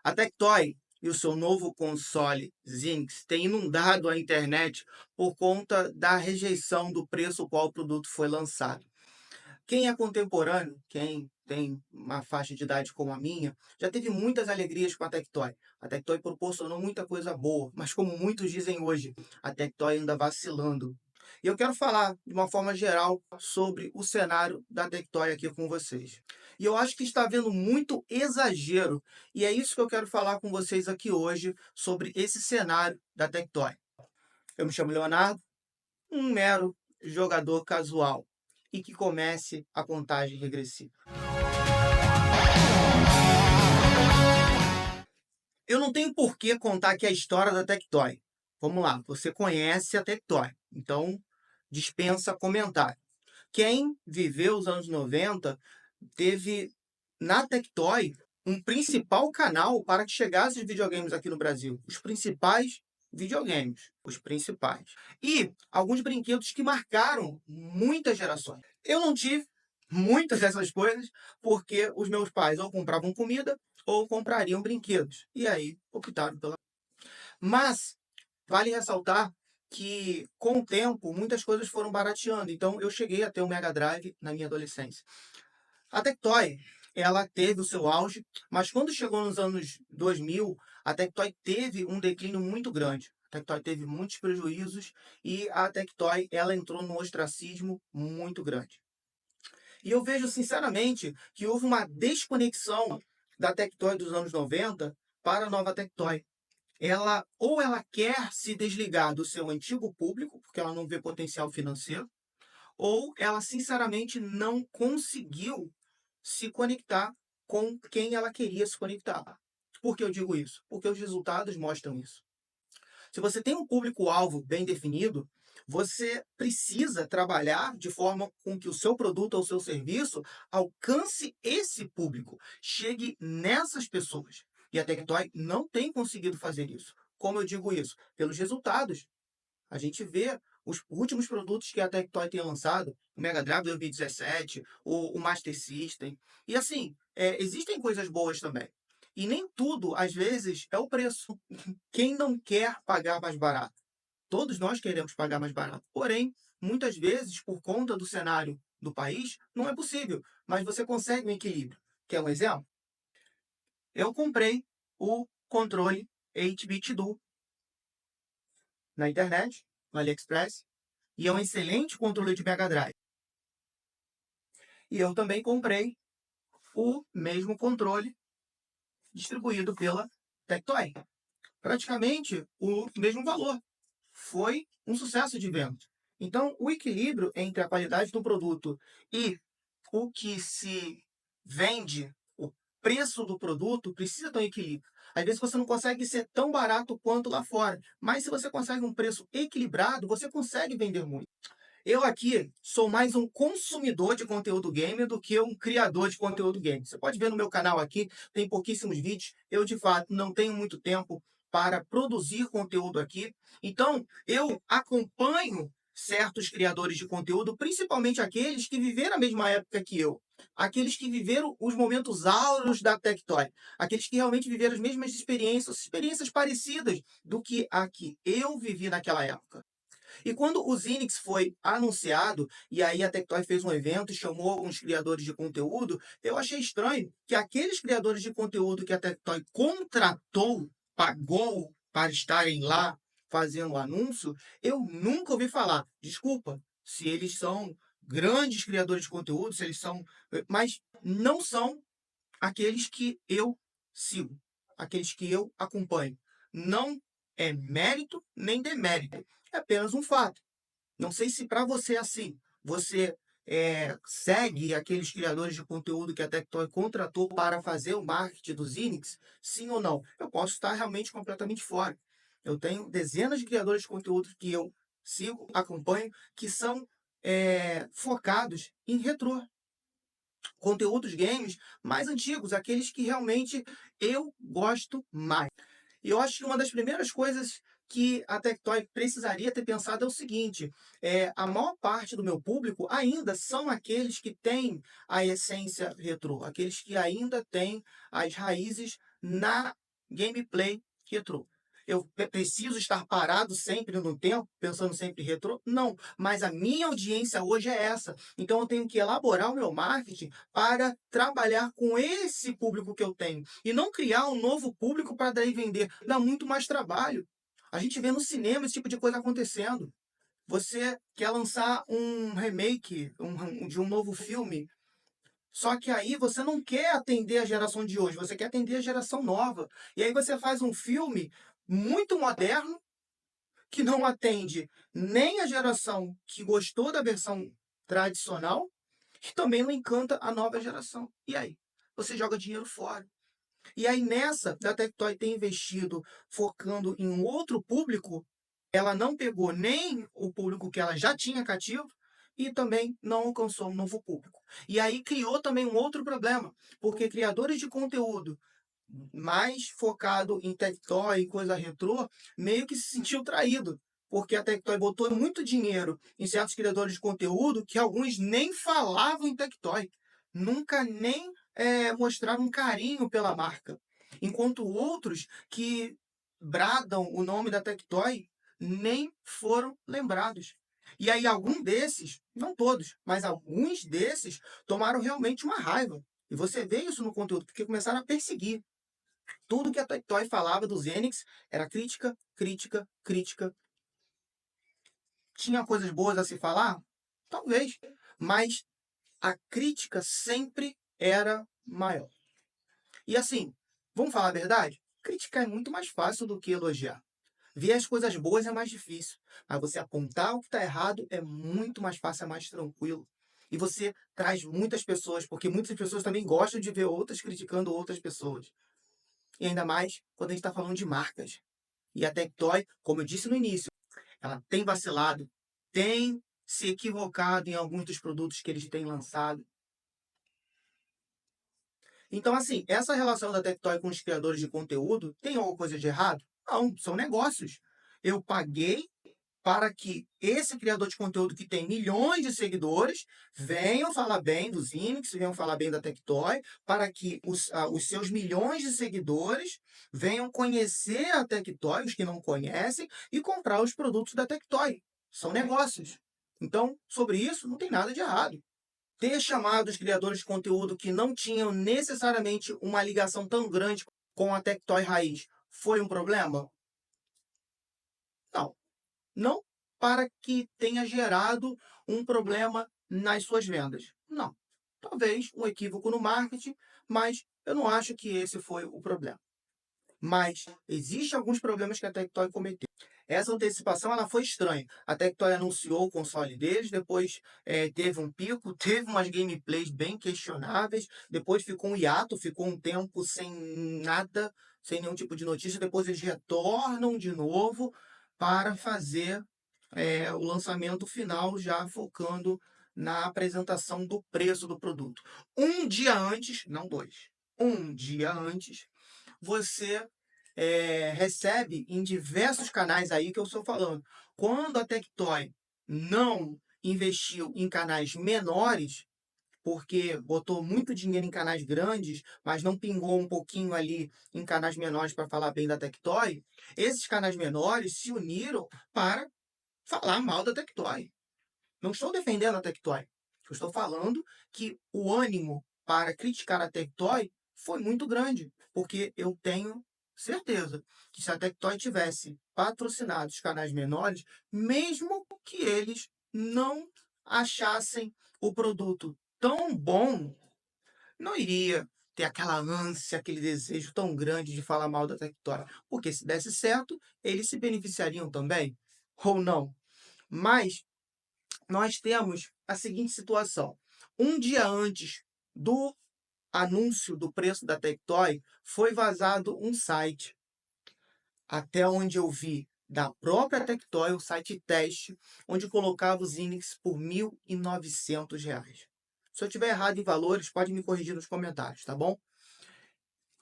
A Tectoy e o seu novo console Zinx têm inundado a internet por conta da rejeição do preço qual o produto foi lançado. Quem é contemporâneo, quem tem uma faixa de idade como a minha, já teve muitas alegrias com a Tectoy. A Tectoy proporcionou muita coisa boa, mas como muitos dizem hoje, a Tectoy anda vacilando. E eu quero falar, de uma forma geral, sobre o cenário da Tectoy aqui com vocês. E eu acho que está havendo muito exagero, e é isso que eu quero falar com vocês aqui hoje, sobre esse cenário da Tectoy. Eu me chamo Leonardo, um mero jogador casual, e que comece a contagem regressiva. Eu não tenho por que contar aqui a história da Tectoy. Vamos lá, você conhece a Tectoy, então dispensa comentário. Quem viveu os anos 90 teve na Tectoy um principal canal para que chegassem os videogames aqui no Brasil. Os principais videogames, os principais. E alguns brinquedos que marcaram muitas gerações. Eu não tive muitas dessas coisas porque os meus pais ou compravam comida ou comprariam brinquedos. E aí optaram pela. Mas vale ressaltar que, com o tempo, muitas coisas foram barateando. Então, eu cheguei a ter um Mega Drive na minha adolescência. A Tectoy, ela teve o seu auge, mas quando chegou nos anos 2000, a Tectoy teve um declínio muito grande. A Tectoy teve muitos prejuízos e a Tectoy ela entrou num ostracismo muito grande. E eu vejo, sinceramente, que houve uma desconexão da Tectoy dos anos 90 para a nova Tectoy. Ela ou ela quer se desligar do seu antigo público, porque ela não vê potencial financeiro, ou ela sinceramente não conseguiu se conectar com quem ela queria se conectar. Por que eu digo isso? Porque os resultados mostram isso. Se você tem um público-alvo bem definido, você precisa trabalhar de forma com que o seu produto ou o seu serviço alcance esse público, chegue nessas pessoas. E a Tectoy não tem conseguido fazer isso. Como eu digo isso? Pelos resultados. A gente vê os últimos produtos que a Tectoy tem lançado, o Mega Drive 2017, o Master System. E assim, existem coisas boas também. E nem tudo, às vezes, é o preço. Quem não quer pagar mais barato? Todos nós queremos pagar mais barato. Porém, muitas vezes, por conta do cenário do país, não é possível. Mas você consegue um equilíbrio. Quer um exemplo? Eu comprei o controle 8-bit Duo na internet, no AliExpress, e é um excelente controle de Mega Drive. E eu também comprei o mesmo controle distribuído pela Tectoy. Praticamente o mesmo valor. Foi um sucesso de venda. Então, o equilíbrio entre a qualidade do produto e o que se vende, o preço do produto, precisa ter um equilíbrio. Às vezes você não consegue ser tão barato quanto lá fora, mas se você consegue um preço equilibrado, você consegue vender muito. Eu aqui sou mais um consumidor de conteúdo gamer do que um criador de conteúdo gamer. Você pode ver no meu canal aqui, tem pouquíssimos vídeos. Eu, de fato, não tenho muito tempo para produzir conteúdo aqui. Então, eu acompanho certos criadores de conteúdo, principalmente aqueles que viveram a mesma época que eu. Aqueles que viveram os momentos áureos da Tectoy. Aqueles que realmente viveram as mesmas experiências, experiências parecidas do que a que eu vivi naquela época. E quando o Zinix foi anunciado, e aí a Tectoy fez um evento e chamou alguns criadores de conteúdo, eu achei estranho que aqueles criadores de conteúdo que a Tectoy contratou, pagou para estarem lá fazendo o anúncio, eu nunca ouvi falar. Desculpa, se eles são grandes criadores de conteúdo, se eles são. Mas não são aqueles que eu sigo, aqueles que eu acompanho. Não é mérito nem demérito, é apenas um fato. Não sei se para você é assim. Você segue aqueles criadores de conteúdo que a Tectoy contratou para fazer o marketing do Zinix? Sim ou não? Eu posso estar realmente completamente fora. Eu tenho dezenas de criadores de conteúdo que eu sigo, acompanho, que são focados em retrô, conteúdos games mais antigos, aqueles que realmente eu gosto mais. E eu acho que uma das primeiras coisas que a Tectoy precisaria ter pensado é o seguinte: a maior parte do meu público ainda são aqueles que têm a essência retrô, aqueles que ainda têm as raízes na gameplay retrô. Eu preciso estar parado sempre no tempo, pensando sempre em retrô? Não, mas a minha audiência hoje é essa. Então eu tenho que elaborar o meu marketing para trabalhar com esse público que eu tenho e não criar um novo público para daí vender. Dá muito mais trabalho. A gente vê no cinema esse tipo de coisa acontecendo. Você quer lançar um remake de um novo filme, só que aí você não quer atender a geração de hoje, você quer atender a geração nova. E aí você faz um filme muito moderno, que não atende nem a geração que gostou da versão tradicional, e também não encanta a nova geração. E aí? Você joga dinheiro fora. E aí nessa, a Tectoy tem investido focando em um outro público, ela não pegou nem o público que ela já tinha cativo e também não alcançou um novo público. E aí criou também um outro problema, porque criadores de conteúdo mais focado em Tectoy e coisa retrô, meio que se sentiu traído, porque a Tectoy botou muito dinheiro em certos criadores de conteúdo que alguns nem falavam em Tectoy, nunca nem mostraram um carinho pela marca, enquanto outros que bradam o nome da Tectoy nem foram lembrados. E aí algum desses, não todos, mas alguns desses tomaram realmente uma raiva. E você vê isso no conteúdo, porque começaram a perseguir. Tudo que a Tectoy falava do Zenix era crítica, crítica, crítica. Tinha coisas boas a se falar? Talvez. Mas a crítica sempre era maior. E assim, vamos falar a verdade? Criticar é muito mais fácil do que elogiar. Ver as coisas boas é mais difícil. Mas você apontar o que está errado é muito mais fácil, é mais tranquilo. E você traz muitas pessoas, porque muitas pessoas também gostam de ver outras criticando outras pessoas. E ainda mais quando a gente está falando de marcas. E a Tectoy, como eu disse no início, ela tem vacilado, tem se equivocado em alguns dos produtos que eles têm lançado. Então, assim, essa relação da Tectoy com os criadores de conteúdo tem alguma coisa de errado? Não, são negócios. Eu paguei para que esse criador de conteúdo que tem milhões de seguidores venham falar bem dos Zinix, venham falar bem da Tectoy, para que os seus milhões de seguidores venham conhecer a Tectoy, os que não conhecem, e comprar os produtos da Tectoy. São negócios. Então, sobre isso, não tem nada de errado. Ter chamado os criadores de conteúdo que não tinham necessariamente uma ligação tão grande com a Tectoy raiz foi um problema? Não. Não para que tenha gerado um problema nas suas vendas. Não. Talvez um equívoco no marketing, mas eu não acho que esse foi o problema. Mas existem alguns problemas que a Tectoy cometeu. Essa antecipação ela foi estranha. A Tectoy anunciou o console deles, depois teve um pico, teve umas gameplays bem questionáveis, depois ficou um hiato, ficou um tempo sem nada, sem nenhum tipo de notícia, depois eles retornam de novo para fazer o lançamento final, já focando na apresentação do preço do produto. Um dia antes, não dois, um dia antes, você recebe em diversos canais aí que eu estou falando. Quando a Tectoy não investiu em canais menores, porque botou muito dinheiro em canais grandes, mas não pingou um pouquinho ali em canais menores para falar bem da Tectoy, esses canais menores se uniram para falar mal da Tectoy. Não estou defendendo a Tectoy. Eu estou falando que o ânimo para criticar a Tectoy foi muito grande, porque eu tenho certeza que se a Tectoy tivesse patrocinado os canais menores, mesmo que eles não achassem o produto tão bom, não iria ter aquela ânsia, aquele desejo tão grande de falar mal da Tectoy, porque se desse certo, eles se beneficiariam também, ou não. Mas nós temos a seguinte situação: um dia antes do anúncio do preço da Tectoy, foi vazado um site, até onde eu vi, da própria Tectoy, um site teste, onde colocava os Inix por R$ 1.900. Se eu tiver errado em valores, pode me corrigir nos comentários, tá bom?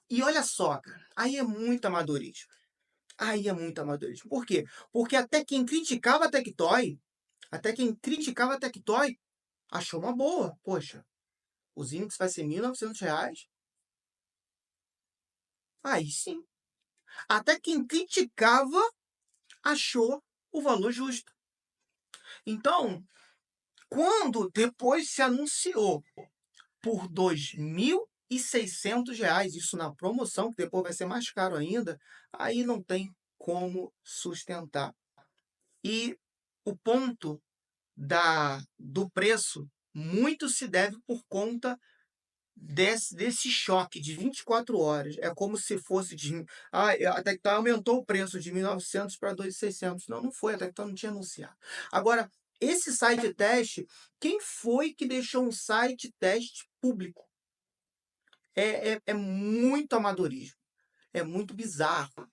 E olha só, cara, aí é muito amadorismo. Aí é muito amadorismo. Por quê? Porque até quem criticava a Tectoy, achou uma boa. Poxa, os índices vai ser R$ 1.900? Aí sim. Até quem criticava achou o valor justo. Então, quando depois se anunciou por R$ 2.600, isso na promoção, que depois vai ser mais caro ainda, aí não tem como sustentar. E o ponto do preço muito se deve por conta desse choque de 24 horas. É como se fosse a Tectoy aumentou o preço de 1.900 para 2.600. Não, não foi, a Tectoy não tinha anunciado. Agora, esse site teste, quem foi que deixou um site teste público? É muito amadorismo, é muito bizarro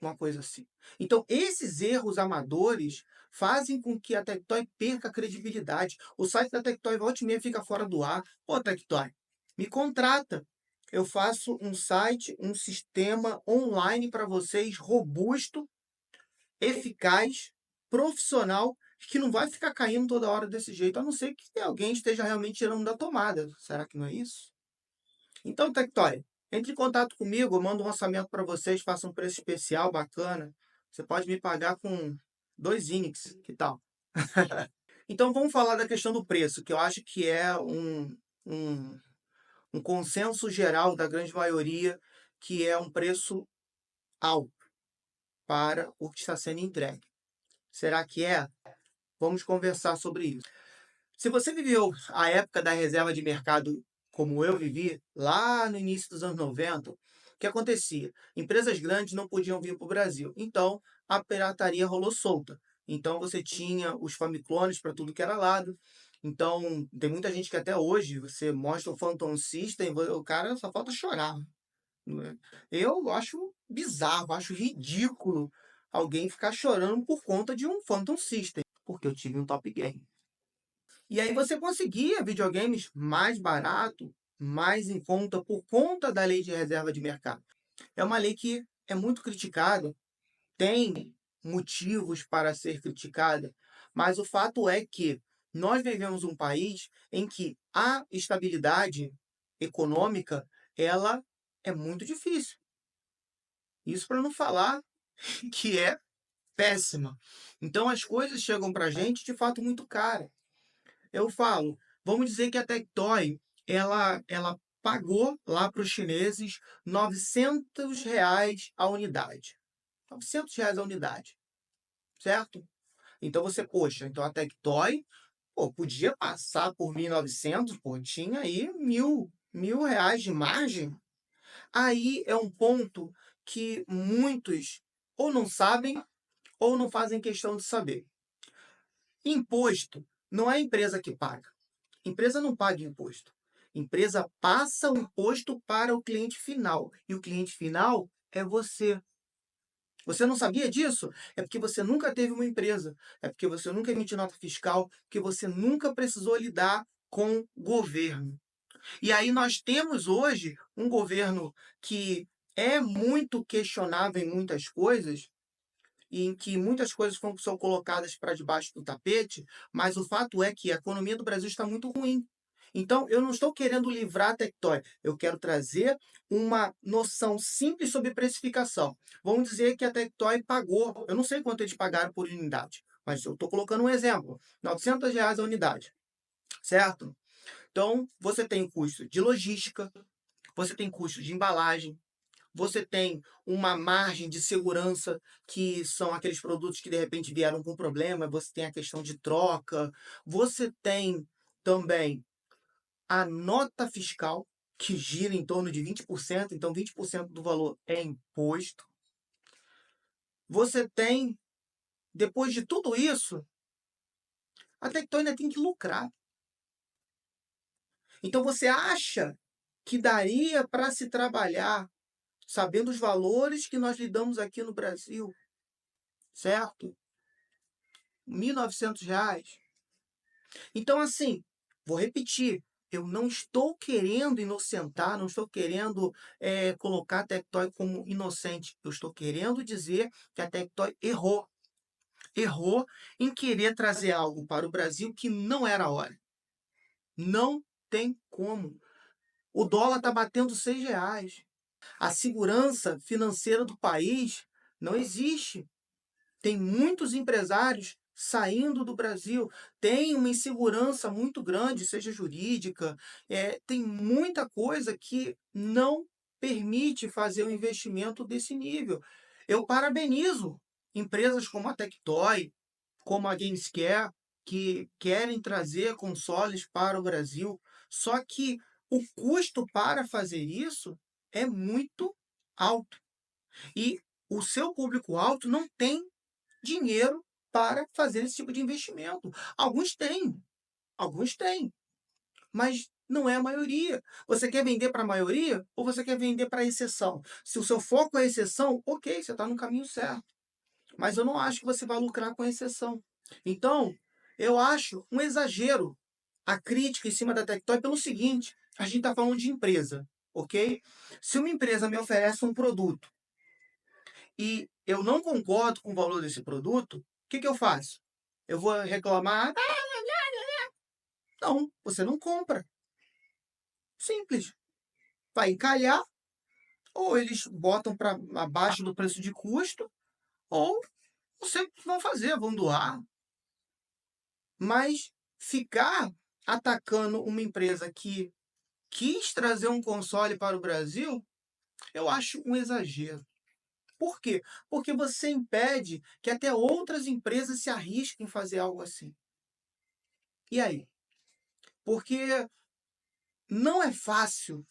uma coisa assim. Então, esses erros amadores fazem com que a Tectoy perca a credibilidade. O site da Tectoy volta e meia fica fora do ar. Pô, Tectoy, me contrata. Eu faço um site, um sistema online para vocês robusto, eficaz, profissional, que não vai ficar caindo toda hora desse jeito, a não ser que alguém esteja realmente tirando da tomada. Será que não é isso? Então, Tectoy, entre em contato comigo, eu mando um orçamento para vocês, faço um preço especial bacana. Você pode me pagar com 2 Inix, que tal? Então, vamos falar da questão do preço, que eu acho que é um, um consenso geral da grande maioria, que é um preço alto para o que está sendo entregue. Será que é? Vamos conversar sobre isso. Se você viveu a época da reserva de mercado como eu vivi, lá no início dos anos 90, o que acontecia? Empresas grandes não podiam vir para o Brasil, então a pirataria rolou solta. Então você tinha os Famiclones para tudo que era lado. Então tem muita gente que até hoje você mostra o Phantom System, o cara só falta chorar, né? Eu acho bizarro, acho ridículo alguém ficar chorando por conta de um Phantom System, porque eu tive um Top Game. E aí você conseguia videogames mais barato, mais em conta, por conta da lei de reserva de mercado. É uma lei que é muito criticada, tem motivos para ser criticada, mas o fato é que nós vivemos um país em que a estabilidade econômica, ela é muito difícil. Isso para não falar que é péssima. Então as coisas chegam para a gente de fato muito cara. Eu falo, vamos dizer que a Tectoy, ela pagou lá para os chineses R$ 900 a unidade. R$ 900 a unidade, certo? Então você, poxa, então a Tectoy, pô, podia passar por 1.900, pô, tinha aí mil reais de margem. Aí é um ponto que muitos ou não sabem ou não fazem questão de saber. Imposto não é a empresa que paga. Empresa não paga imposto. Empresa passa o imposto para o cliente final. E o cliente final é você. Você não sabia disso? É porque você nunca teve uma empresa. É porque você nunca emitiu nota fiscal. Porque você nunca precisou lidar com governo. E aí nós temos hoje um governo que é muito questionável em muitas coisas, e em que muitas coisas são colocadas para debaixo do tapete, mas o fato é que a economia do Brasil está muito ruim. Então, eu não estou querendo livrar a Tectoy, eu quero trazer uma noção simples sobre precificação. Vamos dizer que a Tectoy pagou, eu não sei quanto eles pagaram por unidade, mas eu estou colocando um exemplo, R$ 900 a unidade, certo? Então, você tem custo de logística, você tem custo de embalagem, você tem uma margem de segurança, que são aqueles produtos que de repente vieram com problema, você tem a questão de troca, você tem também a nota fiscal, que gira em torno de 20%, então 20% do valor é imposto. Você tem, depois de tudo isso, a Tectoy ainda tem que lucrar. Então você acha que daria para se trabalhar sabendo os valores que nós lidamos aqui no Brasil, certo? R$ 1.900. Então, assim, vou repetir, eu não estou querendo inocentar, não estou querendo colocar a Tectoy como inocente. Eu estou querendo dizer que a Tectoy errou. Errou em querer trazer algo para o Brasil que não era a hora. Não tem como. O dólar está batendo R$ 6. A segurança financeira do país não existe. Tem muitos empresários saindo do Brasil, tem uma insegurança muito grande, seja jurídica, tem muita coisa que não permite fazer um investimento desse nível. Eu parabenizo empresas como a Tectoy, como a Gamescare, que querem trazer consoles para o Brasil, só que o custo para fazer isso é muito alto. E o seu público-alvo não tem dinheiro para fazer esse tipo de investimento. Alguns têm, mas não é a maioria. Você quer vender para a maioria ou você quer vender para a exceção? Se o seu foco é a exceção, ok, você está no caminho certo. Mas eu não acho que você vai lucrar com a exceção. Então, eu acho um exagero a crítica em cima da Tectoy pelo seguinte: a gente está falando de empresa, ok? Se uma empresa me oferece um produto e eu não concordo com o valor desse produto, o que eu faço? Eu vou reclamar? Não, você não compra. Simples. Vai encalhar, ou eles botam para abaixo do preço de custo, ou você vão fazer, vão doar. Mas ficar atacando uma empresa que quis trazer um console para o Brasil, eu acho um exagero. Por quê? Porque você impede que até outras empresas se arrisquem em fazer algo assim. E aí? Porque não é fácil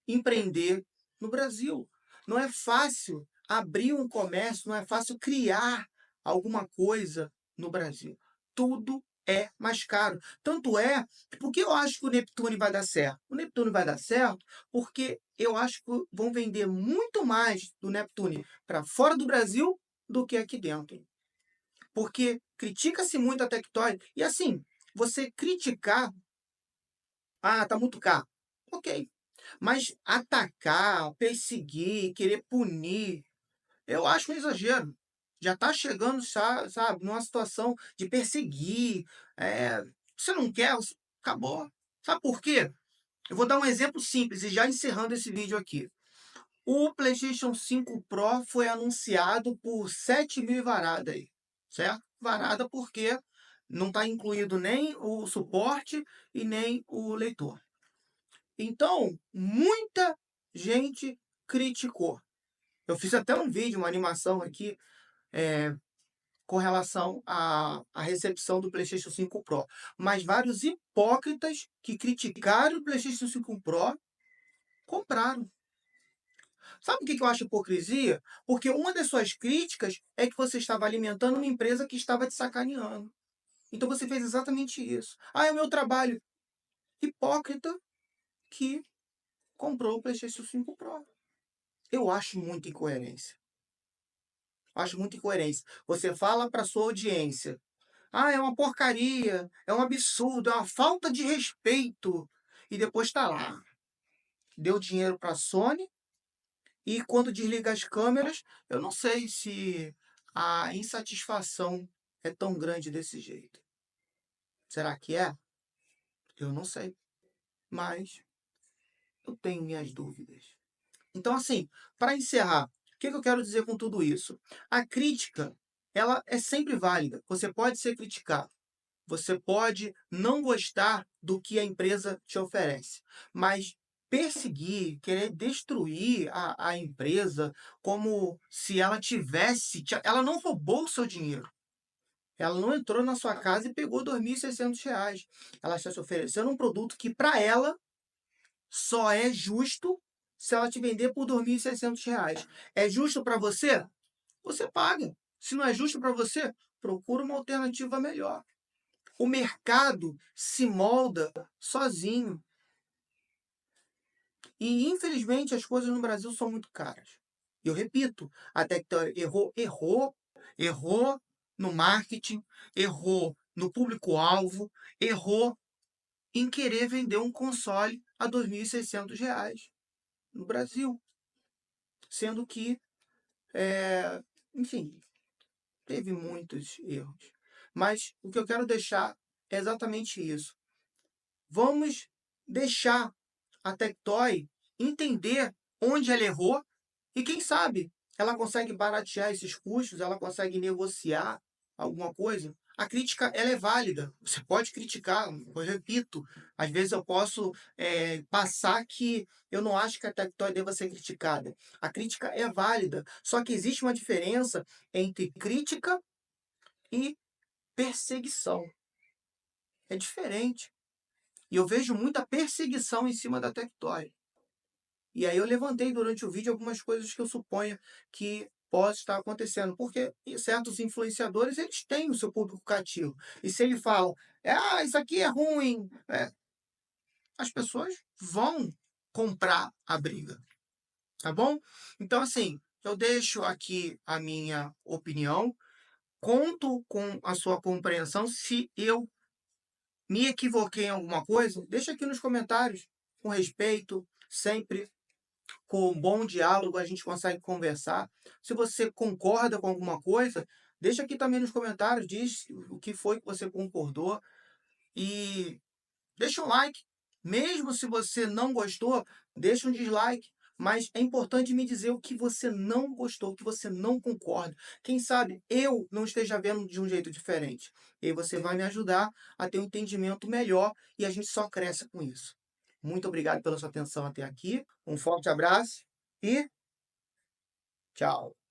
empreender no Brasil. Não é fácil abrir um comércio, não é fácil criar alguma coisa no Brasil. Tudo é mais caro. Tanto é, porque eu acho que o Neptune vai dar certo. O Neptune vai dar certo porque eu acho que vão vender muito mais do Neptune para fora do Brasil do que aqui dentro. Porque critica-se muito a Tectoy. E assim, você criticar, tá muito caro. Ok. Mas atacar, perseguir, querer punir, eu acho um exagero. Já está chegando, sabe, numa situação de perseguir. É, você não quer, acabou. Sabe por quê? Eu vou dar um exemplo simples e já encerrando esse vídeo aqui. O PlayStation 5 Pro foi anunciado por 7.000 varada aí, certo? Varada porque não está incluído nem o suporte e nem o leitor. Então, muita gente criticou. Eu fiz até um vídeo, uma animação aqui, com relação à recepção do PlayStation 5 Pro. Mas vários hipócritas que criticaram o PlayStation 5 Pro compraram. Sabe o que eu acho hipocrisia? Porque uma das suas críticas é que você estava alimentando uma empresa que estava te sacaneando. Então você fez exatamente isso. É o meu trabalho. Hipócrita que comprou o PlayStation 5 Pro. Eu acho muita incoerência. Acho muita incoerência. Você fala para sua audiência: é uma porcaria, é um absurdo, é uma falta de respeito. E depois está lá. Deu dinheiro para a Sony e quando desliga as câmeras, eu não sei se a insatisfação é tão grande desse jeito. Será que é? Eu não sei. Mas eu tenho minhas dúvidas. Então, assim, para encerrar, o que eu quero dizer com tudo isso? A crítica, ela é sempre válida. Você pode ser criticado. Você pode não gostar do que a empresa te oferece, mas perseguir, querer destruir a empresa como se ela tivesse. Ela não roubou o seu dinheiro. Ela não entrou na sua casa e pegou R$ 2.600. Ela está te oferecendo um produto que, para ela, só é justo se ela te vender por R$ 2.600. É justo para você? Você paga. Se não é justo para você, procura uma alternativa melhor. O mercado se molda sozinho. E, infelizmente, as coisas no Brasil são muito caras. Eu repito, a Tectoy errou no marketing, errou no público-alvo, errou em querer vender um console a R$ 2.600 no Brasil. Sendo que, enfim, teve muitos erros. Mas o que eu quero deixar é exatamente isso. Vamos deixar a Tectoy entender onde ela errou e quem sabe ela consegue baratear esses custos, ela consegue negociar alguma coisa. A crítica ela é válida, você pode criticar, eu repito, às vezes eu posso, passar que eu não acho que a Tectoy deva ser criticada. A crítica é válida, só que existe uma diferença entre crítica e perseguição, é diferente. E eu vejo muita perseguição em cima da Tectoy. E aí eu levantei durante o vídeo algumas coisas que eu suponho que possa estar acontecendo, porque certos influenciadores, eles têm o seu público cativo. E se ele fala: "Ah, isso aqui é ruim", as pessoas vão comprar a briga, tá bom? Então, assim, eu deixo aqui a minha opinião, conto com a sua compreensão. Se eu me equivoquei em alguma coisa, deixa aqui nos comentários, com respeito, sempre com um bom diálogo a gente consegue conversar. Se você concorda com alguma coisa, deixa aqui também nos comentários, diz o que foi que você concordou e deixa um like. Mesmo se você não gostou, deixa um dislike. Mas é importante me dizer o que você não gostou, o que você não concorda. Quem sabe eu não esteja vendo de um jeito diferente. E aí você vai me ajudar a ter um entendimento melhor e a gente só cresce com isso. Muito obrigado pela sua atenção até aqui. Um forte abraço e tchau.